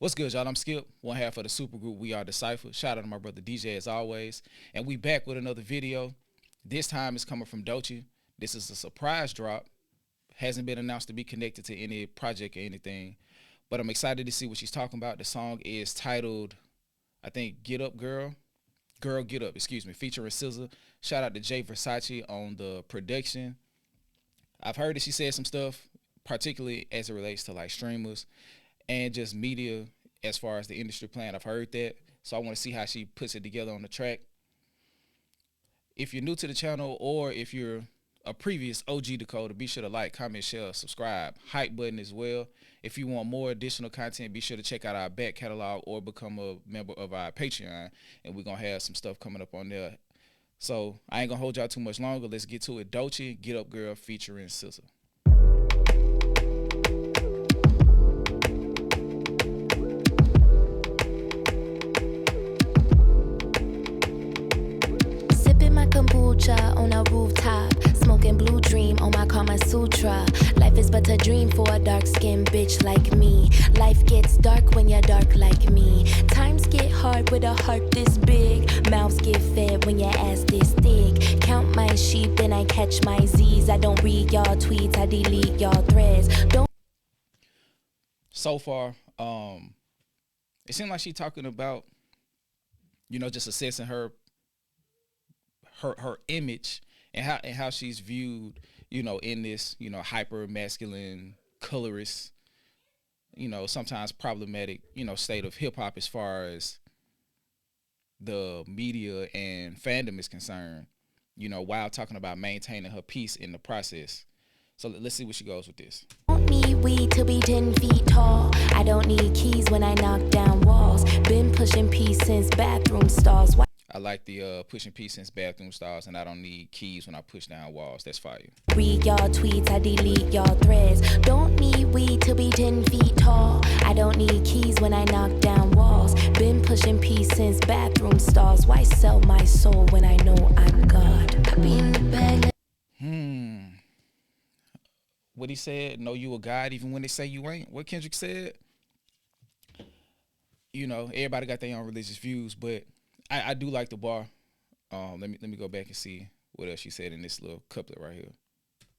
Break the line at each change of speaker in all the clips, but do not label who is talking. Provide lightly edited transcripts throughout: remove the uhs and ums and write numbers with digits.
What's good, y'all? I'm Skip, one half of the supergroup We Are Decipher. Shout out to my brother DJ as always. And we back with another video. This time it's coming from Doechii. This is a surprise drop. Hasn't been announced to be connected to any project or anything. But I'm excited to see what she's talking about. The song is titled, I think, Get Up Girl. Girl Get Up, featuring SZA. Shout out to Jay Versace on the production. I've heard that she said some stuff, particularly as it relates to like streamers and just media as far as the industry plan. I've heard that. So I want to see how she puts it together on the track. If you're new to the channel or if you're a previous OG Dakota, be sure to like, comment, share, subscribe, hype button as well. If you want more additional content, be sure to check out our back catalog or become a member of our Patreon. And we're going to have some stuff coming up on there. So I ain't going to hold y'all too much longer. Let's get to it. Doechii, Get Up Girl featuring SZA.
Kombucha on a rooftop, smoking blue dream on my Kama Sutra. Life is but a dream for a dark-skinned bitch like me. Life gets dark when you're dark like me. Times get hard with a heart this big. Mouths get fed when your ass this thick. Count my sheep, then I catch my Z's. I don't read y'all tweets, I delete y'all threads. Don't.
So far, it seemed like she's talking about, just assessing her image and how she's viewed, in this, hyper masculine, colorist, sometimes problematic, state of hip hop as far as the media and fandom is concerned, while talking about maintaining her peace in the process. So let's see where she goes with this.
Don't need weed to be 10 feet tall. I don't need keys when I knock down walls. Been pushing peace since bathroom stalls.
I like the pushing peace since bathroom stalls, and I don't need keys when I push down walls. That's fire.
Read y'all tweets, I delete y'all threads. Don't need weed to be 10 feet tall. I don't need keys when I knock down walls. Been pushing peace since bathroom stalls. Why sell my soul when I know I'm God? I be in the bag.
What he said, know you a God even when they say you ain't. What Kendrick said. Everybody got their own religious views, but I do like the bar. Let me go back and see what else she said in this little couplet right here.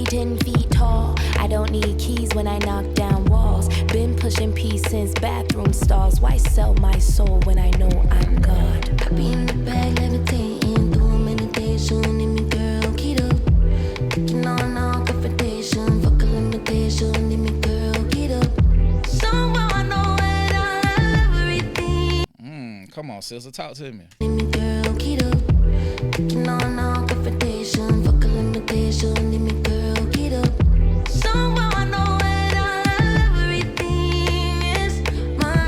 10 feet tall. I don't need keys when I knock down walls. Been pushing peace since bathroom stalls. Why sell my soul when I know I'm God? I be in the bag levitating through meditation. In me girl, keto. Taking on all confrontation. Fuck a limitation. In me girl, keto. Somehow I know it all, everything.
Come on, SZA, talk to me.
In me girl, keto. Taking on all confrontation. Fuck a limitation. In me girl, keto. Somehow I know it all, everything is mine.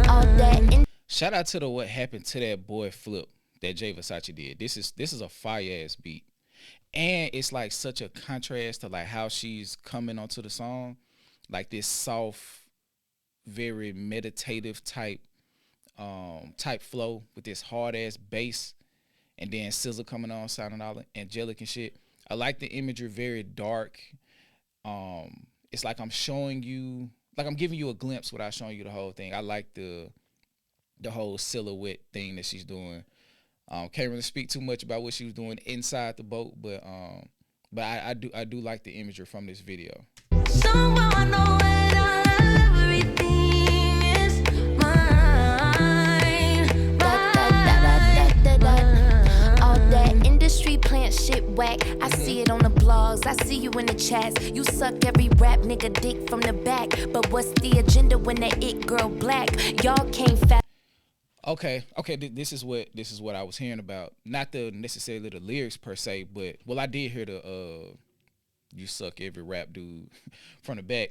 All that.
Shout out to the What Happened to That Boy flip that Jay Versace did. This is a fire ass beat, and it's like such a contrast to like how she's coming onto the song, like this soft, very meditative type flow with this hard ass bass, and then SZA coming on sounding all angelic and shit. I like the imagery, very dark. It's like I'm showing you, like I'm giving you a glimpse without showing you the whole thing. I like the whole silhouette thing that she's doing. Can't really speak too much about what she was doing inside the boat, but I do like the imagery from this video.
Somehow I know it all, everything is mine. All that industry plant shit whack. I see it on the blogs, I see you in the chats. You suck every rap nigga dick from the back. But what's the agenda when that it girl black? Y'all can't fast.
Okay. This is what I was hearing about. Not necessarily the lyrics per se, but I did hear the you suck every rap dude from the back,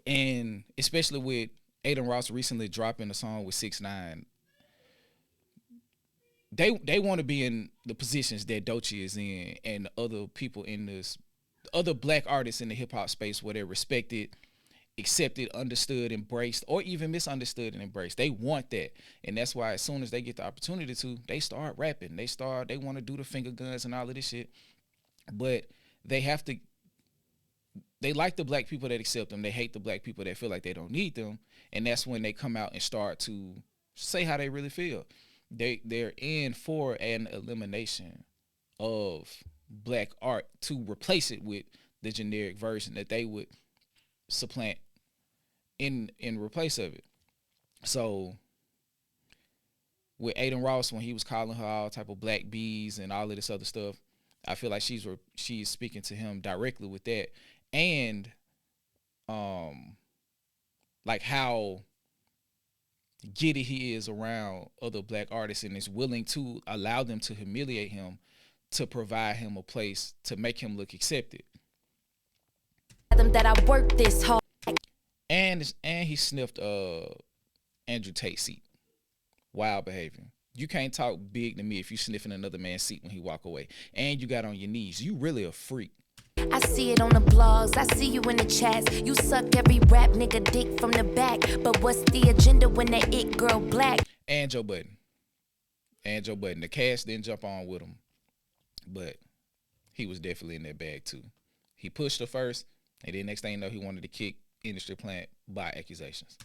and especially with Adin Ross recently dropping a song with 6ix9ine. They want to be in the positions that Doechii is in, and other people in this, other black artists in the hip hop space, where they're respected, accepted, understood, embraced, or even misunderstood and embraced. They want that, and that's why as soon as they get the opportunity to, they start rapping. They want to do the finger guns and all of this shit, but they have to they like the black people that accept them. They hate the black people that feel like they don't need them. And that's when they come out and start to say how they really feel. They're in for an elimination of black art to replace it with the generic version that they would supplant in replace of it. So with Adin Ross, when he was calling her all type of black bees and all of this other stuff, I feel like she's speaking to him directly with that. And like how giddy he is around other black artists and is willing to allow them to humiliate him to provide him a place to make him look accepted.
That I worked this hard.
And he sniffed Andrew Tate's seat. Wild behavior. You can't talk big to me if you sniffing another man's seat when he walk away. And you got on your knees. You really a freak.
I see it on the blogs, I see you in the chats. You suck every rap nigga dick from the back. But what's the agenda when that it girl black?
And Joe Budden. The cast didn't jump on with him. But he was definitely in that bag too. He pushed her first, and then next thing you know, he wanted to kick industry plant by accusations.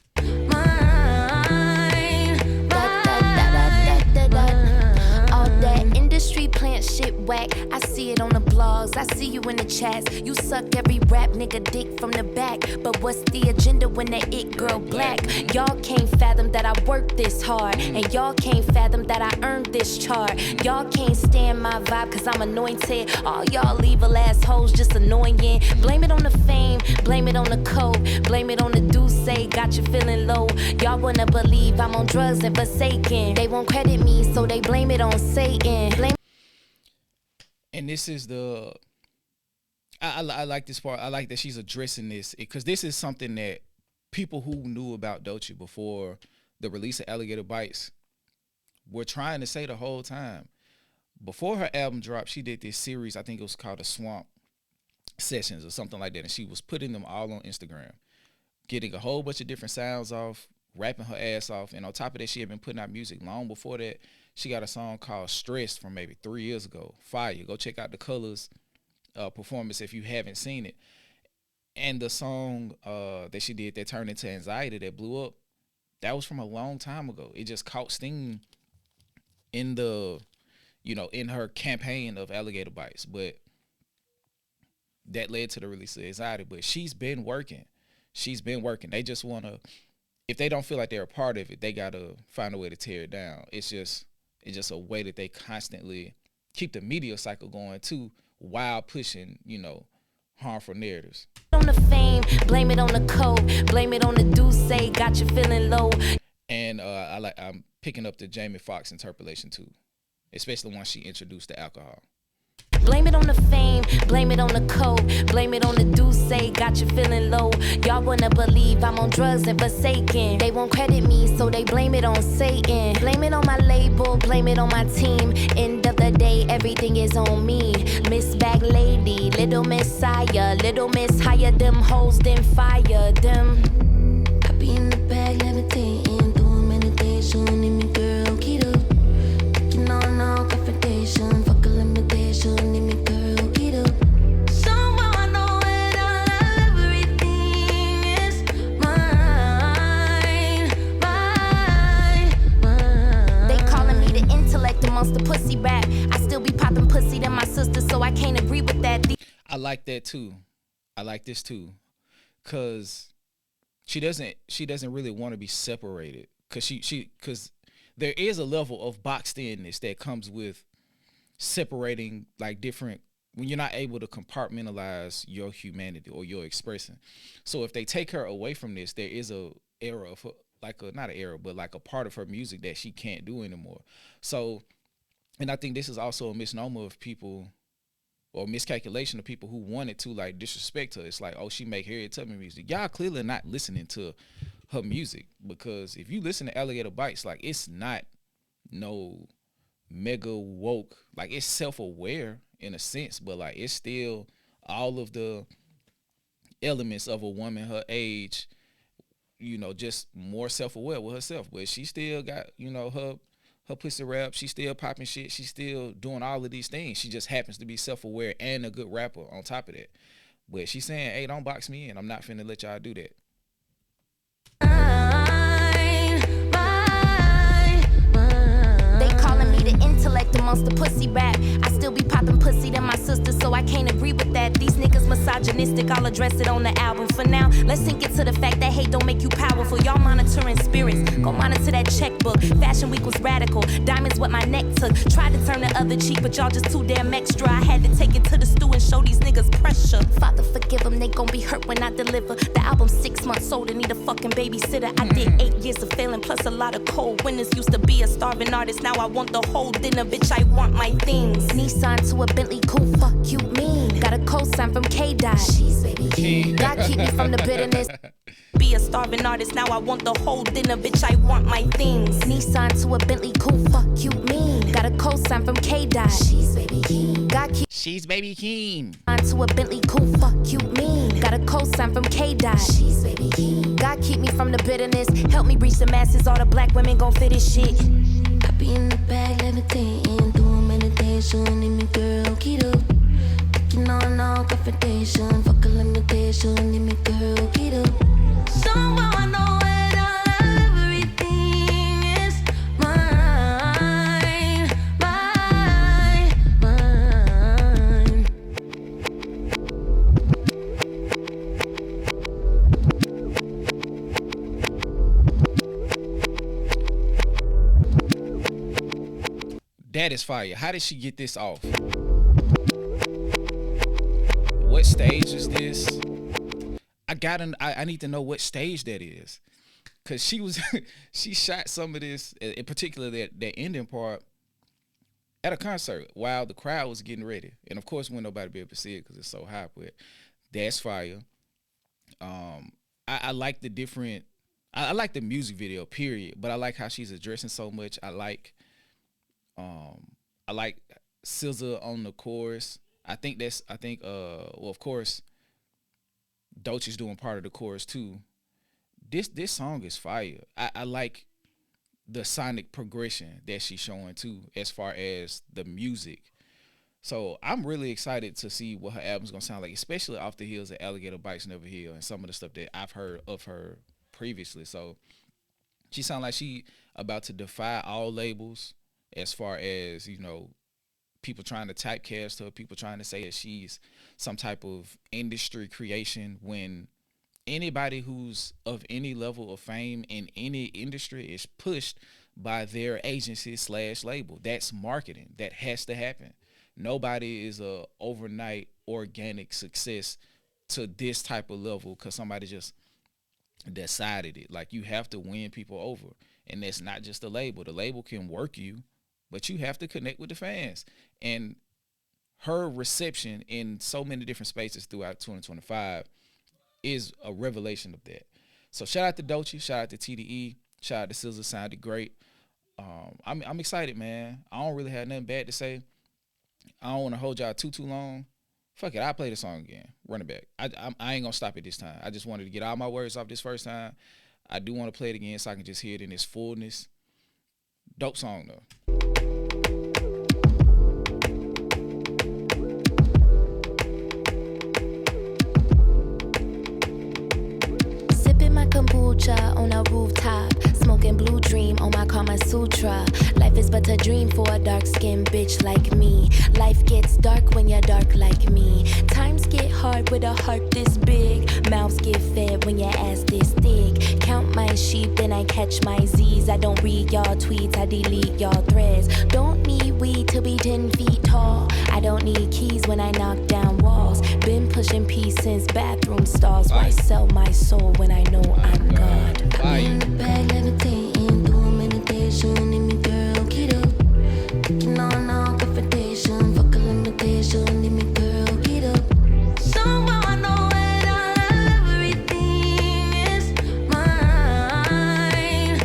All that industry plant shit whack. I see it on the blogs, I see you in the chats. You suck every rap nigga dick from the back. But what's the agenda when that it girl black? Y'all can't fathom that I worked this hard. And y'all can't fathom that I earned this chart. Y'all can't stand my vibe cause I'm anointed. All y'all evil assholes just annoying. Blame it on the fame, blame it on the coke, blame it on the Doechii, got you feeling low. Y'all wanna believe I'm on drugs and forsaken. They won't credit me, so they blame it on Satan.
And this is the I like this part. I like that she's addressing this because this is something that people who knew about Doechii before the release of Alligator Bites were trying to say the whole time. Before her album dropped, she did this series, I think it was called the Swamp Sessions or something like that, and she was putting them all on Instagram, getting a whole bunch of different sounds off, rapping her ass off, and on top of that, she had been putting out music long before that. She got a song called Stressed from maybe 3 years ago. Fire. Go check out the Colors performance if you haven't seen it. And the song that she did that turned into Anxiety that blew up, that was from a long time ago. It just caught steam in the, in her campaign of Alligator Bites. But that led to the release of Anxiety. But she's been working. They just want to, if they don't feel like they're a part of it, they got to find a way to tear it down. It's just a way that they constantly keep the media cycle going too while pushing, harmful narratives.
On the fame, blame it on the coke, blame it on the Doechii, got you feeling low.
And I'm picking up the Jamie Foxx interpolation too, especially once she introduced the alcohol.
Blame it on the fame, blame it on the coke, blame it on the Doechii, got you feeling low. Y'all wanna believe I'm on drugs and forsaken. They won't credit me, so they blame it on Satan. Blame it on my label, blame it on my team. End of the day, everything is on me. Miss Bag Lady, Little Messiah, Little Miss higher them hoes, then fire them. I be in the bag, levitating, doing meditation, in me girl, get up. Taking on all confrontation, fuck a limitation, in me girl, get up. Someone know it all, everything is mine. They calling me the intellect amongst the pussy rap. I still be popping pussy than my sister, so I can't agree with that.
I like that too. I like this too, cause she doesn't really want to be separated, cause there is a level of boxed inness that comes with separating like different, when you're not able to compartmentalize your humanity or your expression. So if they take her away from this, there is a era of not an era, but like a part of her music that she can't do anymore. So, and I think this is also a misnomer of people, or miscalculation of people who wanted to like disrespect her. It's like, oh, she make Harriet Tubman music. Y'all clearly not listening to her music, because if you listen to Alligator Bites, like it's not no mega woke, like it's self-aware in a sense, but like it's still all of the elements of a woman her age, just more self-aware with herself. But she still got, her pussy rap, she still popping shit, she still doing all of these things. She just happens to be self-aware and a good rapper on top of that. But she's saying, hey, don't box me in. I'm not finna let y'all do that.
They calling me the intellect amongst the pussy rap. I still be popping pussy than my sister, so I can't agree with that. These niggas misogynistic, I'll address it on the album. For now, let's sink it to the fact that hate don't make you powerful. Y'all monitoring spirits, go monitor that checkbook. Fashion week was radical, diamonds what my neck took. Tried to turn the other cheek, but y'all just too damn extra. I had to take it to the stew and show these niggas pressure. Father forgive them, they gon' be hurt when I deliver. The album's 6 months old and need a fucking babysitter. I did 8 years of failing, plus a lot of cold winners. Used to be a starving artist, now I want the whole dinner. Bitch, I want my things. Nissan to a Bentley coupe, fuck you mean. Got a cosign from K-Dot. She's baby king. God keep me from the bitterness. Be a starving artist, now I want the whole dinner. Bitch, I want my things. Nissan to a Bentley coupe, fuck you mean. Got a cosign from K-Dot. She's baby king. God keep
She's baby king.
to a Bentley coupe, fuck you mean. Got a cosign from K-Dot. She's baby king. God keep me from the bitterness. Help me reach the masses, all the black women gon' fit this shit. I be in the bag, levitating, doing meditation, and me girl, keto. Taking on all confrontation, fuck a limitation, and me girl, keto. So I know it all, everything is mine, mine, mine.
That is fire. How did she get this off? What stage is this? I need to know what stage that is. Cause she was she shot some of this, in particular that ending part, at a concert while the crowd was getting ready. And of course, wouldn't nobody be able to see it because it's so hot, but that's fire. I like the different I like the music video, period. But I like how she's addressing so much. I like SZA on the chorus. I think well, of course, Doechii's doing part of the chorus too. This song is fire. I like the sonic progression that she's showing too, as far as the music. So I'm really excited to see what her album's gonna sound like, especially off the heels of Alligator Bites Never Heal and some of the stuff that I've heard of her previously. So she sounds like she about to defy all labels, as far as, you know, people trying to typecast her, people trying to say that she's some type of industry creation, when anybody who's of any level of fame in any industry is pushed by their agency / label. That's marketing. That has to happen. Nobody is a overnight organic success to this type of level because somebody just decided it. Like, you have to win people over, and that's not just the label. The label can work you, but you have to connect with the fans. And her reception in so many different spaces throughout 2025 is a revelation of that. So shout out to Doechii, shout out to TDE, shout out to SZA, sounded great. I'm excited, man. I don't really have nothing bad to say. I don't want to hold y'all too long. Fuck it, I'll play the song again. Run it back. I ain't gonna stop it this time. I just wanted to get all my words off this first time. I do want to play it again so I can just hear it in its fullness. Dope song though.
Kombucha on a rooftop, smoking blue dream on my Kama Sutra. Life is but a dream for a dark-skinned bitch like me. Life gets dark when you're dark like me. Times get hard with a heart this big. Mouths get fed when your ass this thick. Count my sheep, then I catch my Z's. I don't read y'all tweets, I delete y'all threads. Don't need weed to be 10 feet tall. I don't need keys when I knock down walls. Been pushing peace since bathroom stalls. Why sell my soul when I know I'm God? I be in the bag, levitating, doing meditation, and me girl, keto. Taking on all confrontation, fuck a limitation, and me girl, keto. So I know it all, everything is mine.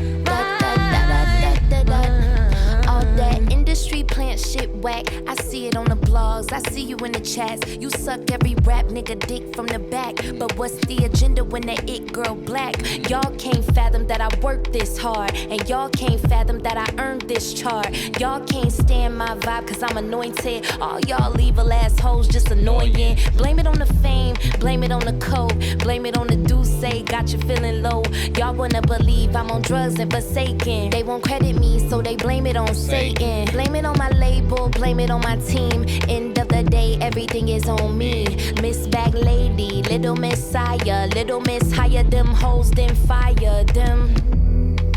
All that industry plant shit whack. I see it on the blogs, I I see you in the chats. You suck every rap nigga dick from the back. But what's the agenda when that it girl black? Y'all can't fathom that I worked this hard. And y'all can't fathom that I earned this chart. Y'all can't stand my vibe cause I'm anointed. All y'all evil assholes just annoying. Blame it on the fame, blame it on the code, blame it on the Doechii, got you feeling low. Y'all wanna believe I'm on drugs and forsaken. They won't credit me, so they blame it on Satan. Blame it on my label, blame it on my team. End of the day, everything is on me. Miss Bag Lady, Little Messiah, Little Miss higher them hoes, then fire them.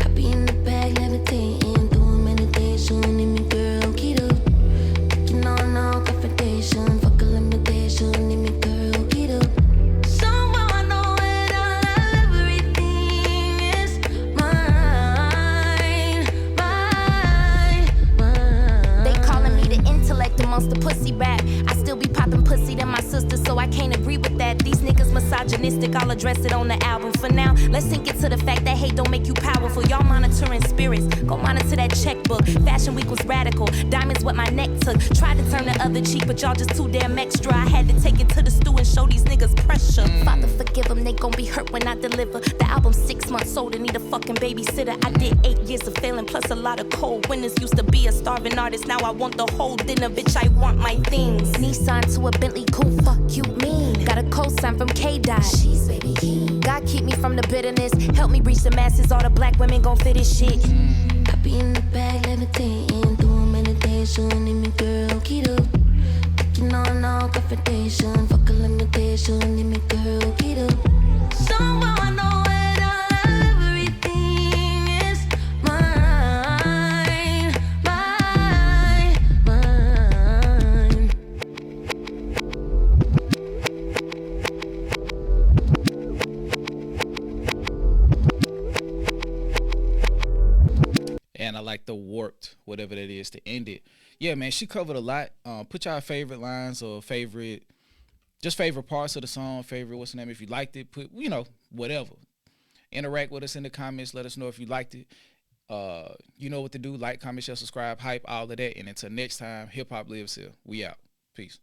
I be in the bag, levitating, doing meditation, in me girl, get up. Taking on all confrontation, fuck a limitation, in me girl, get up. Somehow I know it all, everything is mine, mine. They calling me the intellect amongst the pussy rap. I still be popping pussy than my sister, so I can't agree with that. These niggas misogynistic, I'll address it on the album. For now, let's sink it to the fact that hate don't make you powerful. Y'all monitoring spirits, go monitor that checkbook. Fashion week was radical, diamonds what my neck took. Tried to turn the other cheek, but y'all just too damn extra. I had to take it to the stew and show these niggas pressure. Father forgive them, they gon' be hurt when I deliver. The album's 6 months old and need a fucking babysitter. I did 8 years of failing, plus a lot of cold winners. Used to be a starving artist, now I want the whole dinner. Bitch, I want my things. Nissan to a Bentley coupe, fuck you mean. Got a cosign from K-Dot. She's baby king. God keep me from the bitterness. Help me reach the masses. All the black women gon' fit this shit. I be in the bag, levitating, doing meditation, in me girl, get up. Taking on all confrontation, fuck a limitation, in me girl, get up. Somehow I know it all, everything is mine, mine, mine.
And I like the warped, whatever that is, to end it. Yeah, man, she covered a lot. Put y'all favorite lines or favorite parts of the song, what's the name? If you liked it, put, whatever. Interact with us in the comments. Let us know if you liked it. You know what to do. Like, comment, share, subscribe, hype, all of that. And until next time, hip hop lives here. We out. Peace.